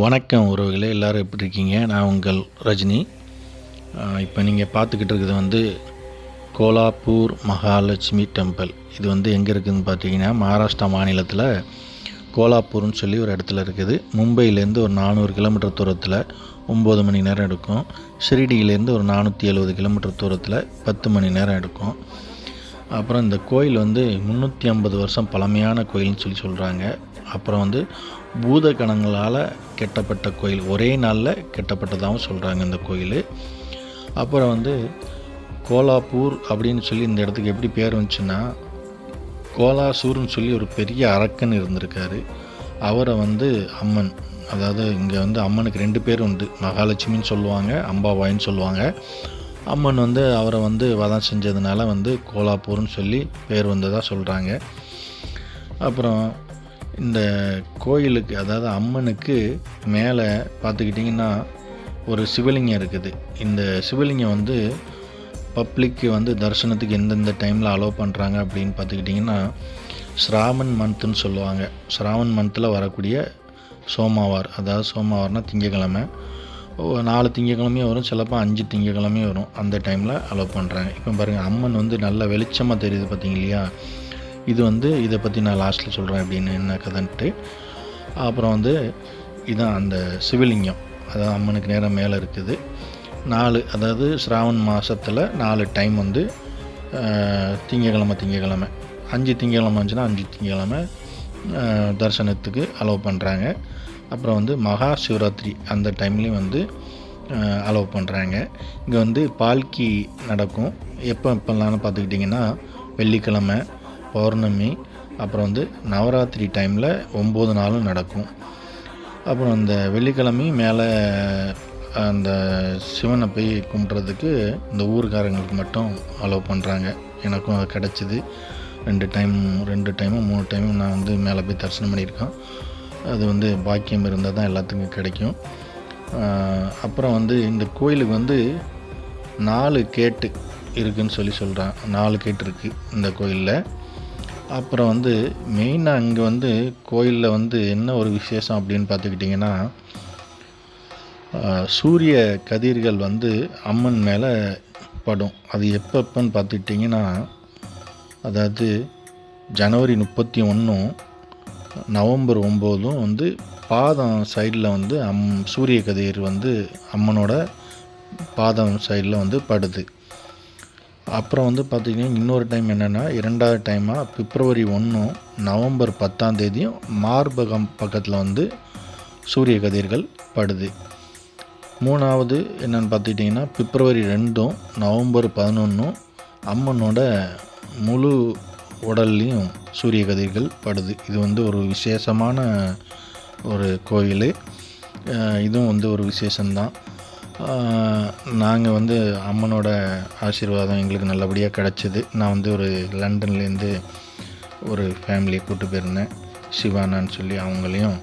வணக்கம் உறவுகளே, எல்லோரும் எப்படி இருக்கீங்க? நான் உங்கள் ரஜினி. இப்போ நீங்கள் பார்த்துக்கிட்டு இருக்கிறது வந்து கோலாப்பூர் மகாலட்சுமி டெம்பிள். இது வந்து எங்கே இருக்குதுன்னு பார்த்தீங்கன்னா, மகாராஷ்டிரா மாநிலத்தில் கோலாப்பூர்னு சொல்லி ஒரு இடத்துல இருக்குது. மும்பையிலேருந்து ஒரு 400 கிலோமீட்டர் தூரத்தில் 9 மணி நேரம் எடுக்கும். ஷிரடியிலேருந்து ஒரு 470 கிலோமீட்டர் தூரத்தில் 10 மணி நேரம் எடுக்கும். அப்புறம் இந்த கோயில் வந்து 350 வருஷம் பழமையான கோயில்னு சொல்லி சொல்கிறாங்க. அப்புறம் வந்து பூத கணங்களால் கட்டப்பட்ட கோயில், ஒரே நாளில் கட்டப்பட்டதாகவும் சொல்கிறாங்க இந்த கோயில். அப்புறம் வந்து கோலாப்பூர் அப்படின்னு சொல்லி இந்த இடத்துக்கு எப்படி பேர் வந்துச்சுன்னா, கோலாசூர்னு சொல்லி ஒரு பெரிய அரக்கன் இருந்திருக்காரு. அவரை வந்து அம்மன், அதாவது இங்கே வந்து அம்மனுக்கு 2 பேர் உண்டு. மகாலட்சுமின்னு சொல்லுவாங்க, அம்பாபாயின்னு சொல்லுவாங்க. அம்மன் வந்து அவரை வந்து வதம் செஞ்சதுனால வந்து கோலாப்பூர்னு சொல்லி பேர் வந்ததாக சொல்கிறாங்க. அப்புறம் இந்த கோயிலுக்கு, அதாவது அம்மனுக்கு மேலே பார்த்துக்கிட்டிங்கன்னா ஒரு சிவலிங்கம் இருக்குது. இந்த சிவலிங்கம் வந்து பப்ளிக்கு வந்து தரிசனத்துக்கு எந்தெந்த டைமில் அலோவ் பண்ணுறாங்க அப்படின்னு பார்த்துக்கிட்டிங்கன்னா, ஸ்ராவன் மந்த்துன்னு சொல்லுவாங்க. ஸ்ராவன் மந்தில் வரக்கூடிய சோமவார், அதாவது சோமவார்னால் திங்கக்கிழமை, 4 திங்கக்கிழமையும் வரும், சிலப்போ 5 திங்கக்கிழமையும் வரும். அந்த டைமில் அலோவ் பண்ணுறாங்க. இப்போ பாருங்கள், அம்மன் வந்து நல்ல வெளிச்சமாக தெரியுது பார்த்தீங்க இல்லையா? இது வந்து இதை பற்றி நான் லாஸ்ட்டில் சொல்கிறேன் அப்படின்னு என்ன கதைன்ட்டு. அப்புறம் வந்து இதுதான் அந்த சிவலிங்கம், அதாவது அம்மனுக்கு நேரம் மேலே இருக்குது. 4, அதாவது ஸ்ராவன் மாதத்தில் 4 டைம் வந்து திங்கக்கிழமை 5 திங்கக்கிழமை வந்துச்சுன்னா 5 திங்கக்கிழமை தரிசனத்துக்கு அலோவ் பண்ணுறாங்க. அப்புறம் வந்து மகா சிவராத்திரி அந்த டைம்லேயும் வந்து அலோவ் பண்ணுறாங்க. இங்கே வந்து பால்கி நடக்கும். எப்போல்லாம் பார்த்துக்கிட்டிங்கன்னா, வெள்ளிக்கிழமை, பௌர்ணமி, அப்புறம் வந்து நவராத்திரி டைமில் 9 நாளும் நடக்கும். அப்புறம் அந்த வெள்ளிக்கிழமை மேலே அந்த சிவனை போய் கும்பிட்றதுக்கு இந்த ஊருக்காரங்களுக்கு மட்டும் அலோவ் பண்ணுறாங்க. எனக்கும் அது கிடச்சிது. 2 டைமும் 3 டைமும் நான் வந்து மேலே போய் தரிசனம் பண்ணியிருக்கேன். அது வந்து பாக்கியம் இருந்தால் தான் எல்லாத்துக்கும் கிடைக்கும். அப்புறம் வந்து இந்த கோயிலுக்கு வந்து 4 கேட்டு இருக்குதுன்னு சொல்லி சொல்கிறான். 4 கேட்டு இருக்குது இந்த கோயிலில். அப்புறம் வந்து மெயினாக இங்கே வந்து கோயிலில் வந்து என்ன ஒரு விசேஷம் அப்படின்னு பார்த்துக்கிட்டிங்கன்னா, சூரிய கதிர்கள் வந்து அம்மன் மேலே படும். அது எப்போன்னு பார்த்துக்கிட்டிங்கன்னா, அதாவது ஜனவரி 31, நவம்பர் 9 வந்து பாதம் சைடில் வந்து சூரிய கதிர் வந்து அம்மனோட பாதம் சைடில் வந்து படுது. அப்புறம் வந்து பார்த்திங்கன்னா, இன்னொரு டைம் என்னென்னா, 2வது டைமாக பிப்ரவரி 1, நவம்பர் 10 மார்பகம் பக்கத்தில் வந்து சூரிய கதிர்கள் படுது. 3வது என்னென்னு பார்த்துக்கிட்டிங்கன்னா, பிப்ரவரி 2, நவம்பர் 11 அம்மனோட முழு உடல்லையும் சூரிய கதிர்கள் படுது. இது வந்து ஒரு விசேஷமான ஒரு கோயில். இதுவும் வந்து ஒரு விசேஷம்தான். நாங்கள் வந்து அம்மனோட ஆசீர்வாதம் எங்களுக்கு நல்லபடியாக கிடச்சிது. நான் வந்து ஒரு லண்டன்லேருந்து ஒரு ஃபேமிலியை கூப்பிட்டு போயிருந்தேன், சிவானான்னு சொல்லி. அவங்களையும்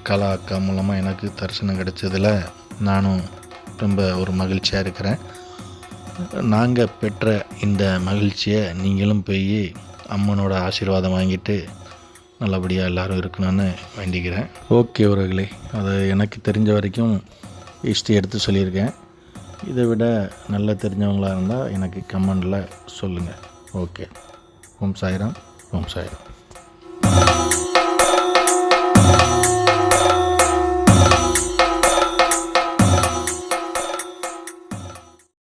கலா அக்கா மூலமாக எனக்கு தரிசனம் கிடச்சதில் நானும் ரொம்ப ஒரு மகிழ்ச்சியாக இருக்கிறேன். நாங்கள் பெற்ற இந்த மகிழ்ச்சியை நீங்களும் போய் அம்மனோட ஆசீர்வாதம் வாங்கிட்டு நல்லபடியாக எல்லோரும் இருக்கணும்னு வேண்டிக்கிறேன். ஓகே உறவுகளே, அது எனக்கு தெரிஞ்ச வரைக்கும் ஹிஸ்ட்ரி எடுத்து சொல்லியிருக்கேன். இதை விட நல்ல தெரிஞ்சவங்களாக இருந்தால் எனக்கு கமெண்டில் சொல்லுங்கள். ஓகே. ஓம் சாய்ராம். ஓம் சாய்ராம்.